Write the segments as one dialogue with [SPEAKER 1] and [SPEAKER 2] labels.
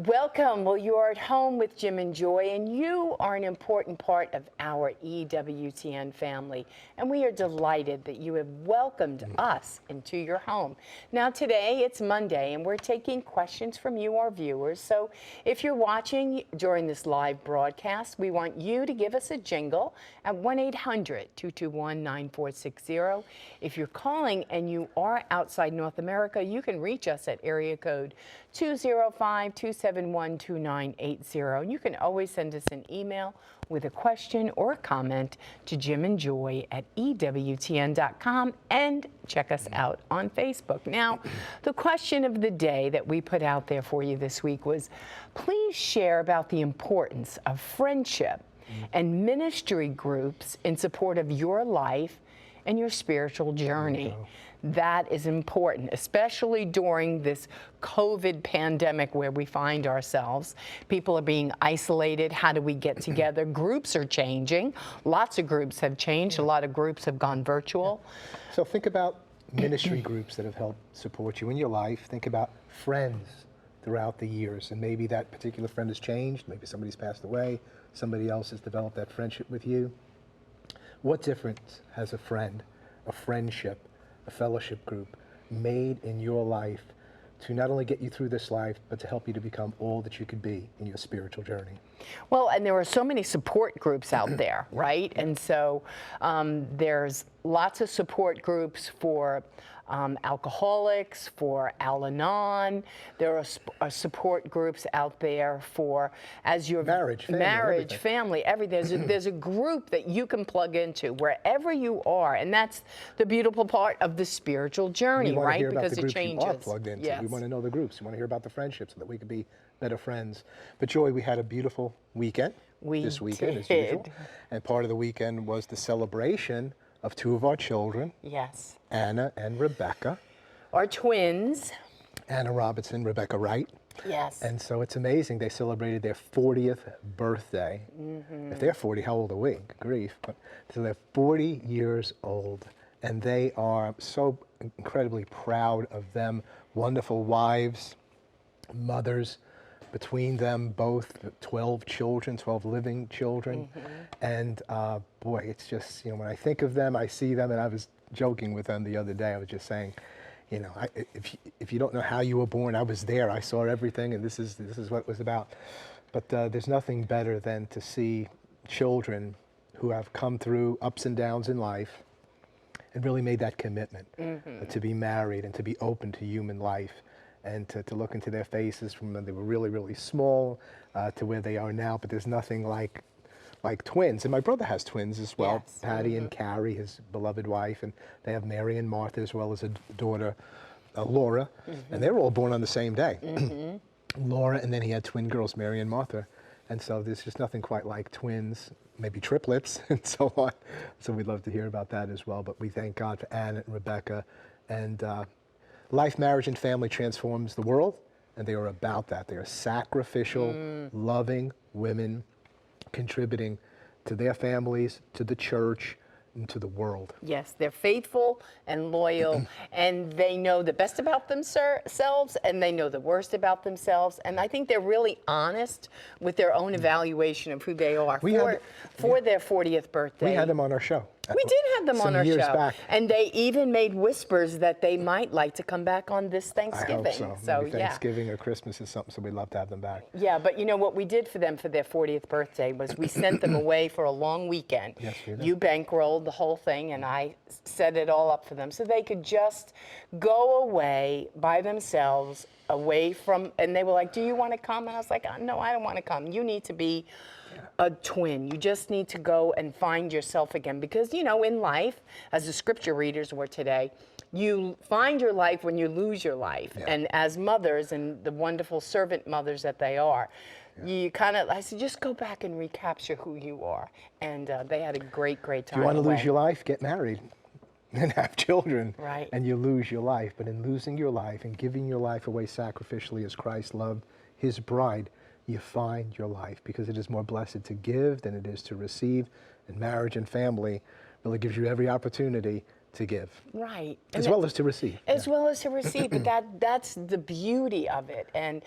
[SPEAKER 1] Welcome. Well, you are at home with Jim and Joy, and you are an important part of our EWTN family. And we are delighted that you have welcomed us into your home. Now, today it's Monday, and we're taking questions from you, our viewers. So if you're watching during this live broadcast, we want you to give us a jingle at 1-800-221-9460. If you're calling and you are outside North America, you can reach us at area code 205-271-2980. You can always send us an email with a question or a comment to jimandjoy@ewtn.com and check us out on Facebook. Now, the question of the day that we put out there for you this week was, please share about the importance of friendship and ministry groups in support of your life and your spiritual journey. That is important, especially during this COVID pandemic where we find ourselves. People are being isolated. How do we get together? Groups are changing. Lots of groups have changed. A lot of groups have gone virtual.
[SPEAKER 2] So think about ministry groups that have helped support you in your life. Think about friends throughout the years, and maybe that particular friend has changed. Maybe somebody's passed away. Somebody else has developed that friendship with you. What difference has a friend, a friendship, a fellowship group made in your life to not only get you through this life, but to help you to become all that you could be in your spiritual journey?
[SPEAKER 1] Well, and there are so many support groups out there, right? And so there's lots of support groups for alcoholics, for Al-Anon. There are support groups out there for as your
[SPEAKER 2] marriage,
[SPEAKER 1] family, everything. There's a group that you can plug into wherever you are, and that's the beautiful part of the spiritual journey, right?
[SPEAKER 2] Because it changes. You are plugged into.
[SPEAKER 1] Yes.
[SPEAKER 2] We want to know the groups. We want to hear about the friendships so that we could be better friends. But Joy, we had a beautiful weekend this weekend, as usual, and part of the weekend was the celebration of two of our children.
[SPEAKER 1] Yes.
[SPEAKER 2] Anna and Rebecca.
[SPEAKER 1] Our twins.
[SPEAKER 2] Anna Robinson, Rebecca Wright.
[SPEAKER 1] Yes.
[SPEAKER 2] And so it's amazing. They celebrated their 40th birthday. If they're 40, how old are we? Good grief. So they're 40 years old, and they are so incredibly proud of them. Wonderful wives, mothers. Between them both, 12 children, 12 living children. And boy, it's just, you know, when I think of them, I see them, and I was joking with them the other day. I was just saying, you know, if you don't know how you were born, I was there. I saw everything, and this is what it was about. But there's nothing better than to see children who have come through ups and downs in life and really made that commitment to be married and to be open to human life. And to look into their faces from when they were really, really small to where they are now. But there's nothing like twins. And my brother has twins as well,
[SPEAKER 1] yes.
[SPEAKER 2] Patty and Carrie, his beloved wife. And they have Mary and Martha, as well as a daughter, Laura. And they were all born on the same day. Laura, and then he had twin girls, Mary and Martha. And so there's just nothing quite like twins, maybe triplets, and so on. So we'd love to hear about that as well. But we thank God for Anna and Rebecca. And life, marriage, and family transforms the world, and they are about that. They are sacrificial, loving women contributing to their families, to the church, and to the world.
[SPEAKER 1] Yes, they're faithful and loyal, and they know the best about themselves, and they know the worst about themselves, and I think they're really honest with their own evaluation of who they are for their 40th birthday.
[SPEAKER 2] We had them on our show.
[SPEAKER 1] We did have them on our show.
[SPEAKER 2] Back.
[SPEAKER 1] And they even made whispers that they might like to come back on this Thanksgiving.
[SPEAKER 2] I hope so. Maybe Thanksgiving or Christmas is something, so we'd love to have them back.
[SPEAKER 1] Yeah, but you know what we did for them for their 40th birthday was we sent them away for a long weekend.
[SPEAKER 2] Yes, we did.
[SPEAKER 1] You bankrolled the whole thing, and I set it all up for them so they could just go away by themselves, away from, and they were like, do you want to come? And I was like, no, I don't want to come. You need to be a twin. You just need to go and find yourself again, because, you know, in life, as the scripture readers were today, you find your life when you lose your life. And as mothers, and the wonderful servant mothers that they are, you kind of, I said, just go back and recapture who you are. And they had a great, great time.
[SPEAKER 2] If you want to lose your life, get married and have children.
[SPEAKER 1] Right.
[SPEAKER 2] And you lose your life. But in losing your life and giving your life away sacrificially as Christ loved his bride, you find your life, because it is more blessed to give than it is to receive. And marriage and family really gives you every opportunity to give,
[SPEAKER 1] Right.
[SPEAKER 2] as well as to receive.
[SPEAKER 1] As well as to receive, but that's the beauty of it, and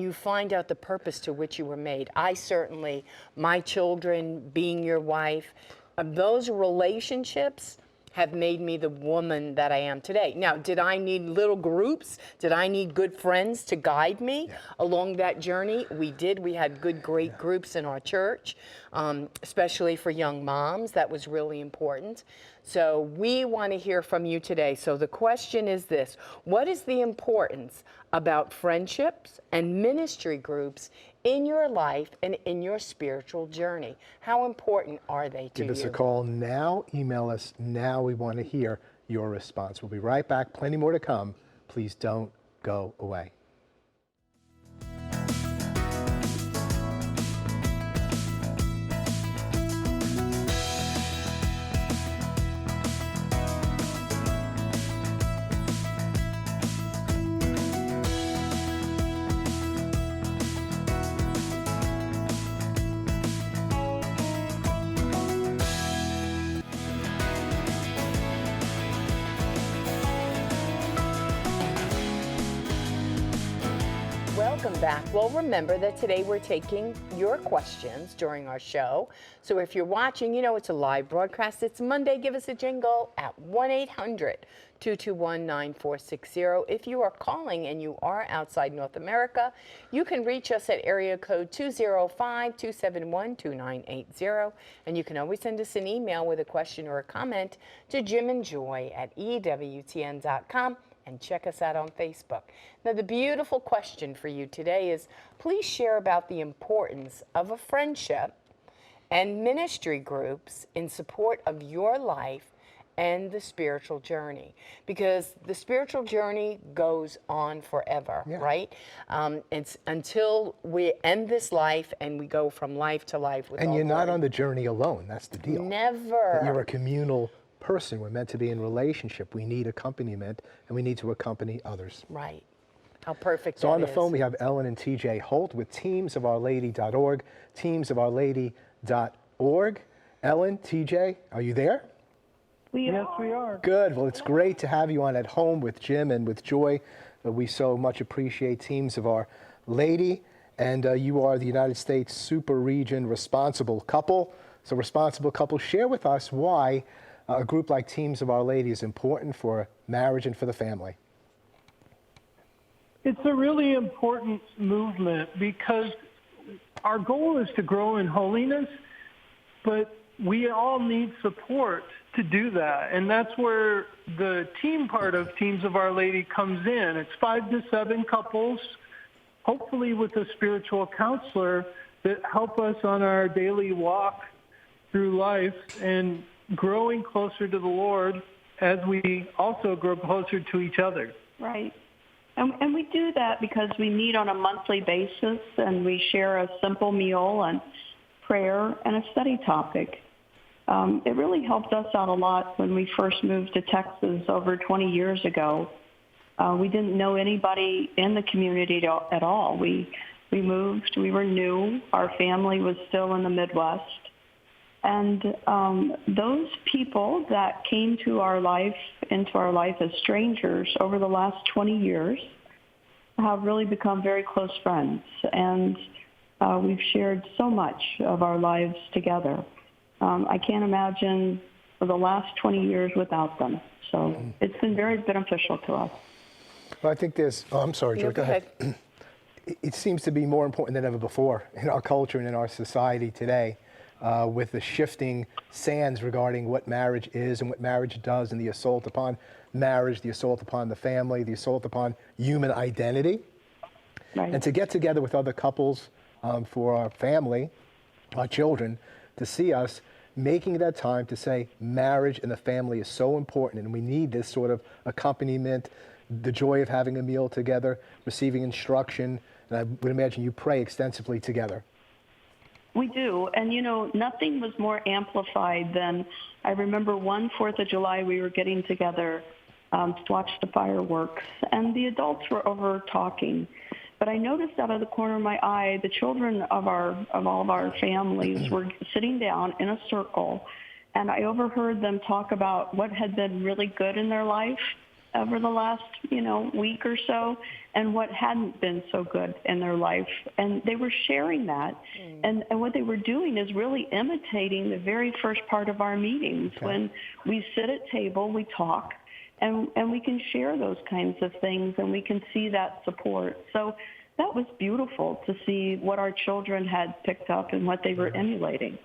[SPEAKER 1] you find out the purpose to which you were made. I certainly, my children, being your wife, those relationships have made me the woman that I am today. Now, did I need little groups? Did I need good friends to guide me along that journey? We did. We had good, great groups in our church, especially for young moms. That was really important. So we want to hear from you today. So the question is this: what is the importance about friendships and ministry groups in your life and in your spiritual journey? How important are they to you?
[SPEAKER 2] Give us a call now, email us now. We want to hear your response. We'll be right back. Plenty more to come. Please don't go away.
[SPEAKER 1] Welcome back. Well, remember that today we're taking your questions during our show. So if you're watching, you know it's a live broadcast. It's Monday. Give us a jingle at 1-800-221-9460. If you are calling and you are outside North America, you can reach us at area code 205-271-2980. And you can always send us an email with a question or a comment to jimandjoy@ewtn.com. And check us out on Facebook. Now, the beautiful question for you today is, please share about the importance of a friendship and ministry groups in support of your life and the spiritual journey. Because the spiritual journey goes on forever, right? It's until we end this life and we go from life to life with
[SPEAKER 2] And you're not on the journey alone. That's the deal.
[SPEAKER 1] Never.
[SPEAKER 2] That you're a communal person. We're meant to be in relationship. We need accompaniment, and we need to accompany others.
[SPEAKER 1] Right. How perfect
[SPEAKER 2] So
[SPEAKER 1] that
[SPEAKER 2] on the
[SPEAKER 1] is.
[SPEAKER 2] phone, we have Ellen and TJ Holt with teamsofourlady.org, teamsofourlady.org. Ellen, TJ, are you there?
[SPEAKER 3] Yes, we are.
[SPEAKER 2] Good. Well, it's great to have you on at home with Jim and with Joy. We so much appreciate Teams of Our Lady, and you are the United States Super Region Responsible Couple. So Responsible Couple, share with us why a group like Teams of Our Lady is important for marriage and for the family.
[SPEAKER 3] It's a really important movement because our goal is to grow in holiness, but we all need support to do that. And that's where the team part of Teams of Our Lady comes in. It's 5 to 7 couples, hopefully with a spiritual counselor, that help us on our daily walk through life and growing closer to the Lord as we also grow closer to each other.
[SPEAKER 4] Right. And we do that because we meet on a monthly basis and we share a simple meal and prayer and a study topic. It really helped us out a lot when we first moved to Texas over 20 years ago. We didn't know anybody in the community at all. We moved, we were new, our family was still in the Midwest. And those people that came into our life as strangers over the last 20 years have really become very close friends. And we've shared so much of our lives together. I can't imagine for the last 20 years without them. So it's been very beneficial to us.
[SPEAKER 2] Well, I think there's, I'm sorry, Joy,
[SPEAKER 1] Go ahead.
[SPEAKER 2] It seems to be more important than ever before in our culture and in our society today. With the shifting sands regarding what marriage is and what marriage does, and the assault upon marriage, the assault upon the family, the assault upon human identity.
[SPEAKER 4] Right.
[SPEAKER 2] And to get together with other couples for our family, our children, to see us making that time to say marriage and the family is so important, and we need this sort of accompaniment, the joy of having a meal together, receiving instruction, and I would imagine you pray extensively together.
[SPEAKER 4] We do. And, you know, nothing was more amplified than, I remember one 4th of July, we were getting together to watch the fireworks, and the adults were over talking. But I noticed out of the corner of my eye, the children of all of our families were sitting down in a circle, and I overheard them talk about what had been really good in their life over the last, week or so, and what hadn't been so good in their life. And they were sharing that. And what they were doing is really imitating the very first part of our meetings. Okay. When we sit at table, we talk, and we can share those kinds of things, and we can see that support. So that was beautiful to see what our children had picked up and what they were emulating.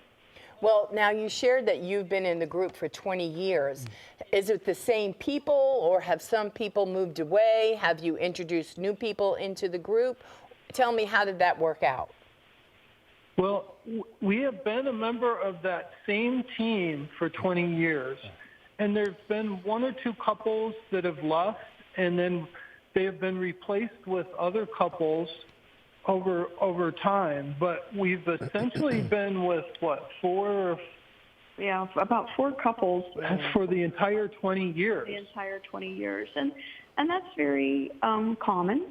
[SPEAKER 1] Well, now you shared that you've been in the group for 20 years. Is it the same people, or have some people moved away? Have you introduced new people into the group? Tell me, how did that work out?
[SPEAKER 3] Well, we have been a member of that same team for 20 years, and there's been one or two couples that have left, and then they have been replaced with other couples over time. But we've essentially been with,
[SPEAKER 4] about 4 couples
[SPEAKER 3] for the entire 20 years.
[SPEAKER 4] The entire 20 years. And that's very common.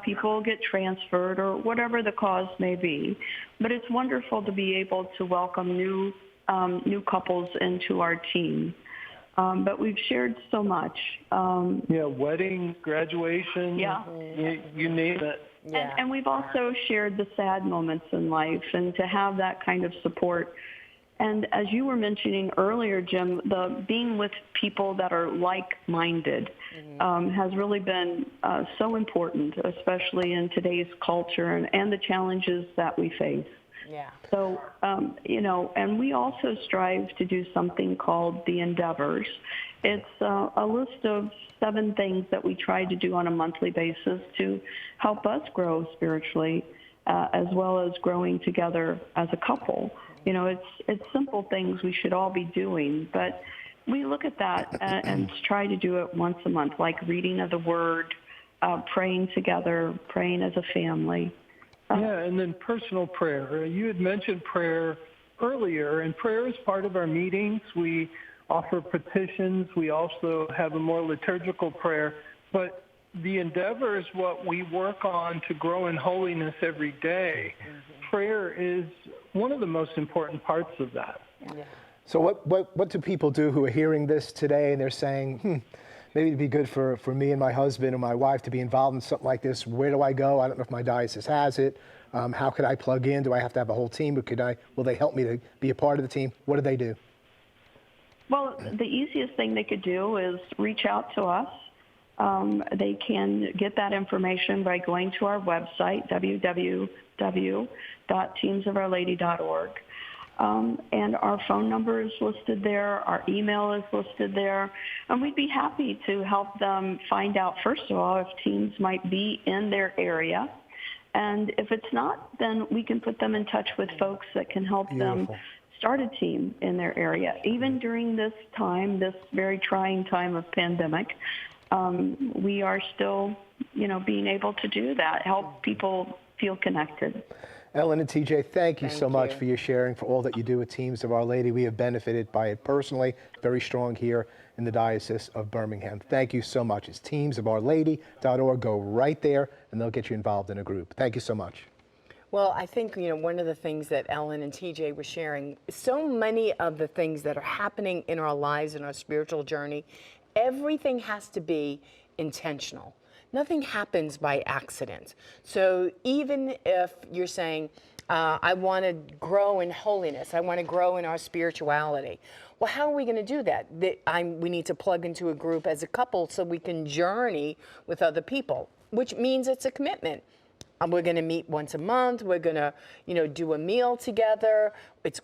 [SPEAKER 4] People get transferred or whatever the cause may be. But it's wonderful to be able to welcome new couples into our team. But we've shared so much.
[SPEAKER 3] Wedding, graduation, you name it.
[SPEAKER 1] Yeah.
[SPEAKER 4] And we've also shared the sad moments in life, and to have that kind of support. And as you were mentioning earlier, Jim, the being with people that are like-minded has really been so important, especially in today's culture and the challenges that we face.
[SPEAKER 1] Yeah.
[SPEAKER 4] So, and we also strive to do something called the Endeavors. It's a list of 7 things that we try to do on a monthly basis to help us grow spiritually, as well as growing together as a couple. It's simple things we should all be doing, but we look at that and try to do it once a month, like reading of the Word, praying together, praying as a family.
[SPEAKER 3] And then personal prayer. You had mentioned prayer earlier, and prayer is part of our meetings. We offer petitions. We also have a more liturgical prayer. But the endeavor is what we work on to grow in holiness every day. Prayer is one of the most important parts of that.
[SPEAKER 1] Yeah.
[SPEAKER 2] So what do people do who are hearing this today and they're saying, maybe it'd be good for me and my husband or my wife to be involved in something like this? Where do I go? I don't know if my diocese has it. How could I plug in? Do I have to have a whole team? Or will they help me to be a part of the team? What do they do?
[SPEAKER 4] Well, the easiest thing they could do is reach out to us. They can get that information by going to our website, www.teamsofourlady.org. And our phone number is listed there. Our email is listed there. And we'd be happy to help them find out, first of all, if teams might be in their area. And if it's not, then we can put them in touch with folks that can help them start a team in their area. Even during this time, this very trying time of pandemic, we are still, being able to do that, help people feel connected.
[SPEAKER 2] Ellen and TJ, thank you so much for your sharing, for all that you do with Teams of Our Lady. We have benefited by it personally, very strong here in the Diocese of Birmingham. Thank you so much. It's teamsofourlady.org. Go right there, and they'll get you involved in a group. Thank you so much.
[SPEAKER 1] Well, I think, one of the things that Ellen and TJ were sharing, so many of the things that are happening in our lives, in our spiritual journey, everything has to be intentional. Nothing happens by accident. So even if you're saying, I want to grow in holiness, I want to grow in our spirituality, well, how are we going to do that? We need to plug into a group as a couple so we can journey with other people, which means it's a commitment. We're going to meet once a month. We're going to, do a meal together.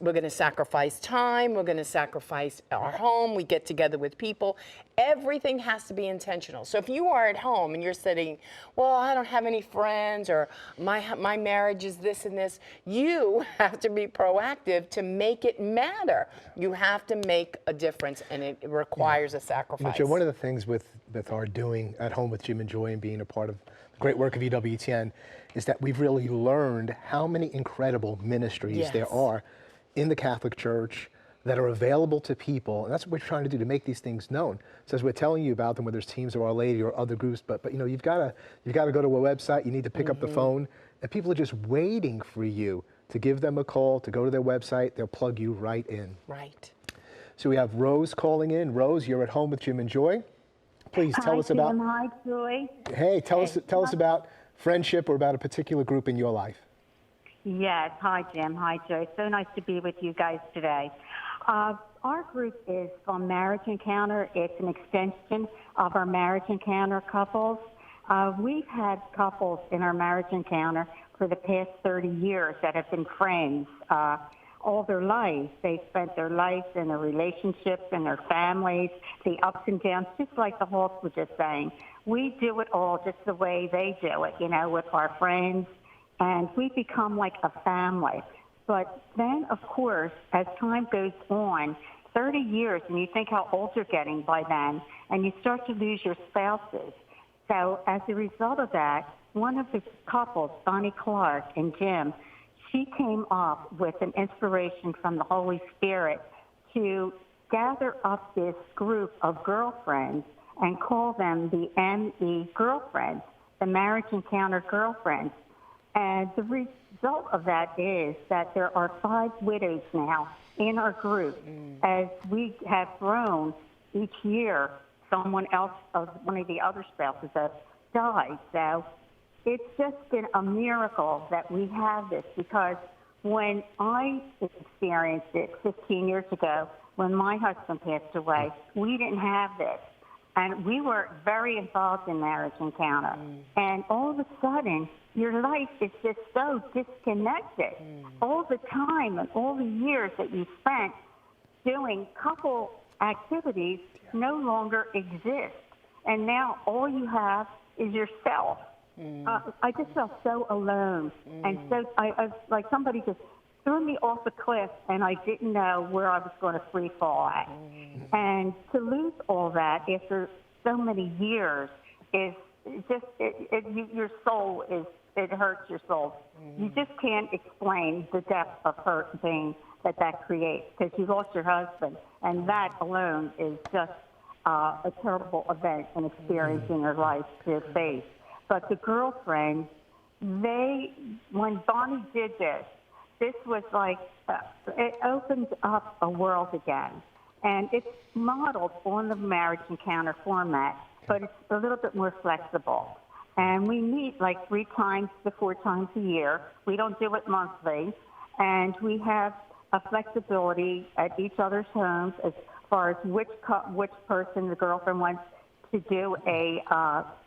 [SPEAKER 1] We're going to sacrifice time. We're going to sacrifice our home. We get together with people. Everything has to be intentional. So if you are at home and you're sitting, well, I don't have any friends, or my marriage is this and this, you have to be proactive to make it matter. You have to make a difference, and it requires a sacrifice.
[SPEAKER 2] Joe, one of the things with our doing at home with Jim and Joy and being a part of the great work of ytsync-en is that we've really learned how many incredible ministries there are in the Catholic Church that are available to people, and that's what we're trying to do, to make these things known. So as we're telling you about them, whether it's Teams of Our Lady or other groups, but you've got to go to a website. You need to pick up the phone, and people are just waiting for you to give them a call, to go to their website. They'll plug you right in.
[SPEAKER 1] Right.
[SPEAKER 2] So we have Rose calling in. Rose, you're at home with Jim and Joy. Please tell us about.
[SPEAKER 5] Jim. Hi, Joy.
[SPEAKER 2] Hey, tell us about friendship or about a particular group in your life.
[SPEAKER 5] Yes. Hi, Jim. Hi, Joy. So nice to be with you guys today. Our group is from Marriage Encounter. It's an extension of our Marriage Encounter couples. We've had couples in our Marriage Encounter for the past 30 years that have been friends all their lives. They spent their lives in their relationships and their families, the ups and downs, just like the Holts were just saying. We do it all just the way they do it, with our friends, and we become like a family. But then, of course, as time goes on, 30 years, and you think how old you're getting by then, and you start to lose your spouses. So as a result of that, one of the couples, Bonnie Clark and Jim, she came up with an inspiration from the Holy Spirit to gather up this group of girlfriends and call them the ME Girlfriends, the Marriage Encounter Girlfriends. And the result of that is that there are 5 widows now in our group. As we have grown each year, someone else of one of the other spouses has died. So it's just been a miracle that we have this, because when I experienced it 15 years ago, when my husband passed away, we didn't have this. And we were very involved in Marriage Encounter. And all of a sudden, your life is just so disconnected. All the time and all the years that you spent doing couple activities no longer exist. And now all you have is yourself. I just felt so alone. And so I like somebody just threw me off a cliff, and I didn't know where I was going to free fall at. And to lose all that after so many years is just, your soul is, it hurts your soul. You just can't explain the depth of hurt and pain that creates, because you lost your husband, and that alone is just a terrible event and experience in your life to face. But the girlfriends, when Bonnie did this was like, it opened up a world again. And it's modeled on the Marriage Encounter format, but it's a little bit more flexible. And we meet like 3 times to 4 times a year. We don't do it monthly. And we have a flexibility at each other's homes as far as which person the girlfriend wants to do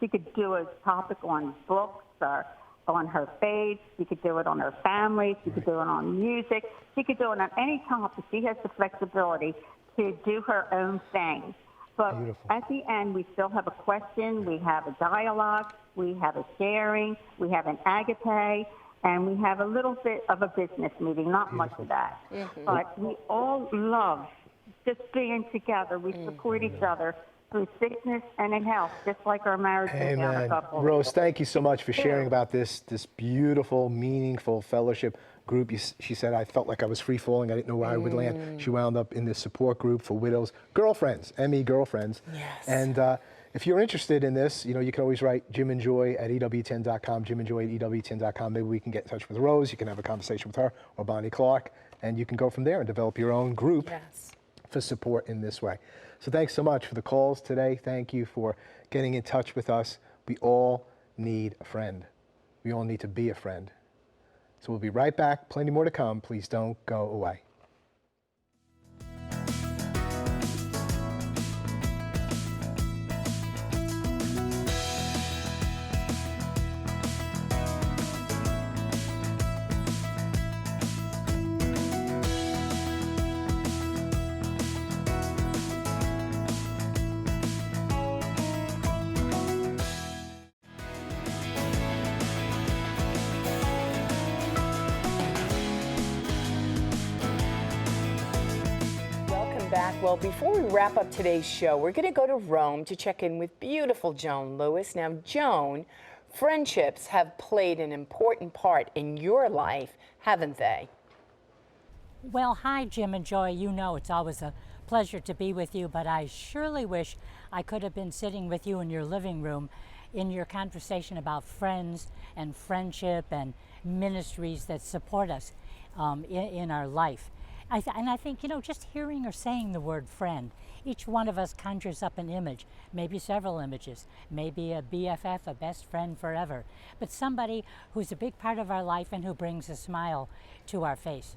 [SPEAKER 5] she could do a topic on books or on her faith. She could do it on her family. She could do it on music. She could do it on any topic. She has the flexibility to do her own thing. But at the end, we still have a question. We have a dialogue. We have a sharing. We have an agape. And we have a little bit of a business meeting, not much of that. But we all love just being together. We support each other through sickness and in health, just like our Marriage Encounter couple.
[SPEAKER 2] Rose, thank you so much for sharing about this beautiful, meaningful fellowship group. She said, I felt like I was free falling. I didn't know where I would land. She wound up in this support group for widows, girlfriends, ME Girlfriends.
[SPEAKER 1] Yes.
[SPEAKER 2] And if you're interested in this, you can always write Jim and Joy at EWTN.com, Jim and Joy at EWTN.com. Maybe we can get in touch with Rose. You can have a conversation with her or Bonnie Clark, and you can go from there and develop your own group for support in this way. So thanks so much for the calls today. Thank you for getting in touch with us. We all need a friend. We all need to be a friend. So we'll be right back. Plenty more to come. Please don't go away.
[SPEAKER 1] Well, before we wrap up today's show, we're going to go to Rome to check in with beautiful Joan Lewis. Now, Joan, friendships have played an important part in your life, haven't they?
[SPEAKER 6] Well, hi, Jim and Joy. It's always a pleasure to be with you, but I surely wish I could have been sitting with you in your living room in your conversation about friends and friendship and ministries that support us in our life. And I think, you know, just hearing or saying the word friend, each one of us conjures up an image, maybe several images, maybe a BFF, a best friend forever, but somebody who's a big part of our life and who brings a smile to our face.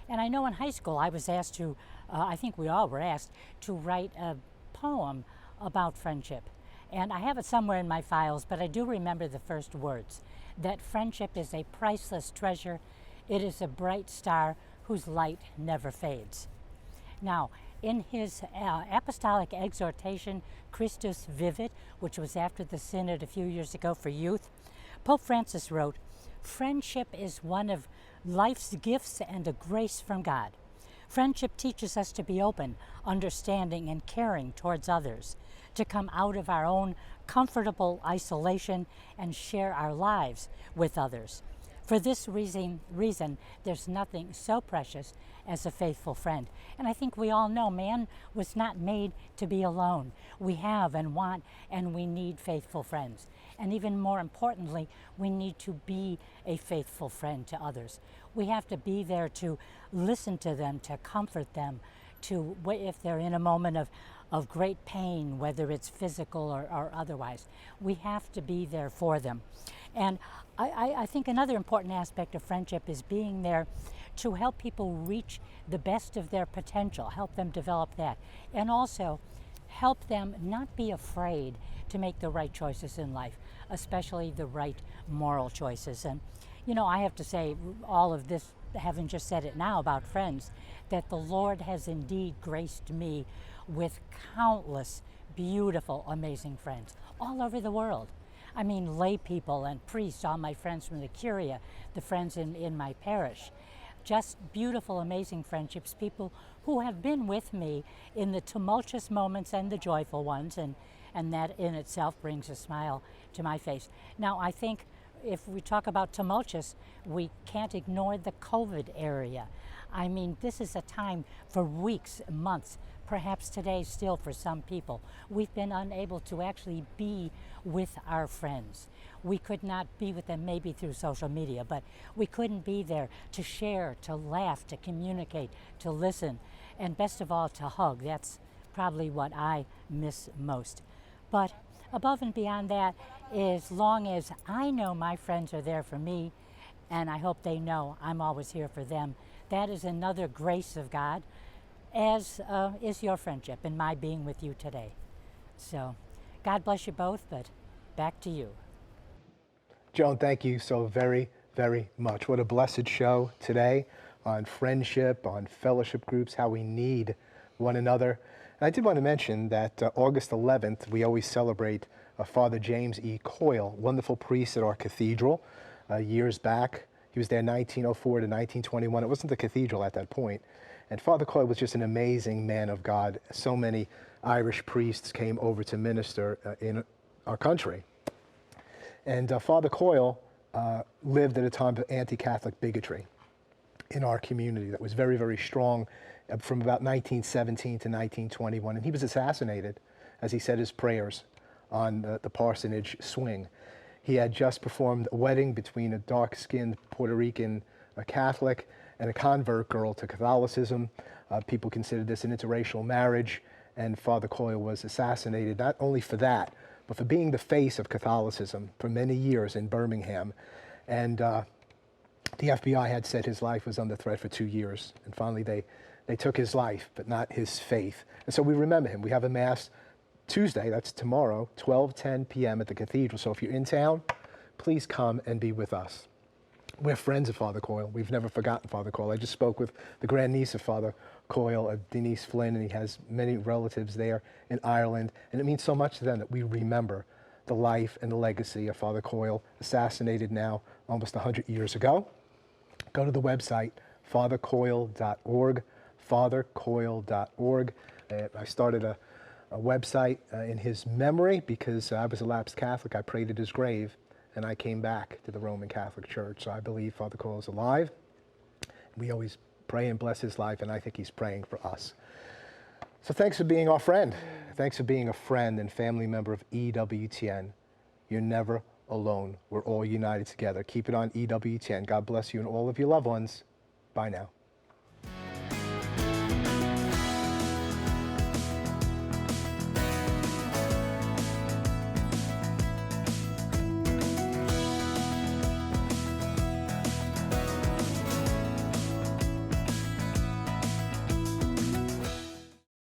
[SPEAKER 6] And I know in high school I was asked to, I think we all were asked, to write a poem about friendship. And I have it somewhere in my files, but I do remember the first words, that friendship is a priceless treasure. It is a bright star whose light never fades. Now, in his apostolic exhortation, Christus Vivit, which was after the synod a few years ago for youth, Pope Francis wrote, "Friendship is one of life's gifts and a grace from God. Friendship teaches us to be open, understanding, and caring towards others, to come out of our own comfortable isolation and share our lives with others. For this reason, there's nothing so precious as a faithful friend." And I think we all know man was not made to be alone. We have and want and we need faithful friends. And even more importantly, we need to be a faithful friend to others. We have to be there to listen to them, to comfort them, to, if they're in a moment of great pain, whether it's physical or otherwise, we have to be there for them. And I think another important aspect of friendship is being there to help people reach the best of their potential, help them develop that, and also help them not be afraid to make the right choices in life, especially the right moral choices. And you know, I have to say, all of this, having just said it now about friends, that the Lord has indeed graced me with countless beautiful, amazing friends all over the world. I mean, lay people and priests, all my friends from the Curia, the friends in my parish. Just beautiful, amazing friendships, people who have been with me in the tumultuous moments and the joyful ones, and that in itself brings a smile to my face. Now, I think if we talk about tumultuous, we can't ignore the COVID area. I mean, this is a time for weeks, months, perhaps today still for some people. We've been unable to actually be with our friends. We could not be with them maybe through social media, but we couldn't be there to share, to laugh, to communicate, to listen, and best of all, to hug. That's probably what I miss most. But above and beyond that, as long as I know my friends are there for me, and I hope they know I'm always here for them, that is another grace of God, as is your friendship and my being with you today. So God bless you both, but back to you.
[SPEAKER 2] Joan, thank you so very, very much. What a blessed show today on friendship, on fellowship groups, how we need one another. And I did want to mention that August 11th, we always celebrate Father James E. Coyle, wonderful priest at our cathedral. Years back, he was there 1904 to 1921. It wasn't the cathedral at that point. And Father Coyle was just an amazing man of God. So many Irish priests came over to minister in our country. And Father Coyle lived at a time of anti-Catholic bigotry in our community that was very, very strong from about 1917 to 1921. And he was assassinated as he said his prayers on the parsonage swing. He had just performed a wedding between a dark-skinned Puerto Rican Catholic and a convert girl to Catholicism. People considered this an interracial marriage, and Father Coyle was assassinated not only for that, but for being the face of Catholicism for many years in Birmingham. And the FBI had said his life was under threat for 2 years, and finally they took his life, but not his faith. And so we remember him. We have a Mass Tuesday, that's tomorrow, 12:10 p.m. at the cathedral. So if you're in town, please come and be with us. We're friends of Father Coyle. We've never forgotten Father Coyle. I just spoke with the grandniece of Father Coyle, Denise Flynn, and he has many relatives there in Ireland. And it means so much to them that we remember the life and the legacy of Father Coyle, assassinated now almost 100 years ago. Go to the website, fathercoyle.org, fathercoyle.org. I started a website in his memory because I was a lapsed Catholic. I prayed at his grave, and I came back to the Roman Catholic Church. So I believe Father Coyle is alive. We always pray and bless his life, and I think he's praying for us. So thanks for being our friend. Thanks for being a friend and family member of EWTN. You're never alone. We're all united together. Keep it on EWTN. God bless you and all of your loved ones. Bye now.